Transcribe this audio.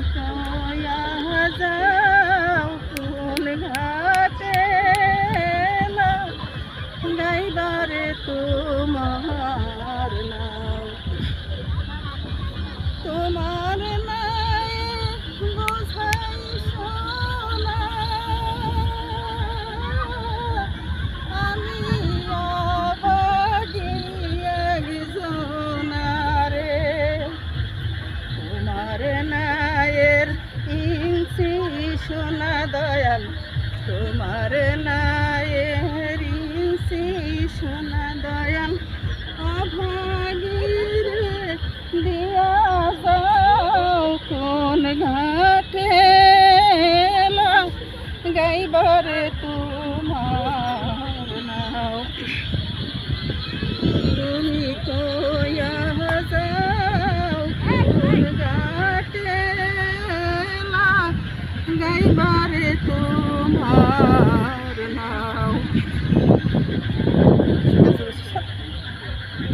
কয়া যাও কোন ঘাটে না গাইবারে তোমার নাও তোমার নাই বোঝাই সোনা আমি অবাগিয়া গিজনারে তোমার নায়ের ইঞ্চি সোনা দয়াল তোমার নায়ের ইঞ্চি সোনা দয়াল অভাগীরে দিয়া যাও কোন ঘাটে না গাইবারে তোমার নাও তুমি কয়া যাও কোন ঘাটে না গাইবারে তোমার নাও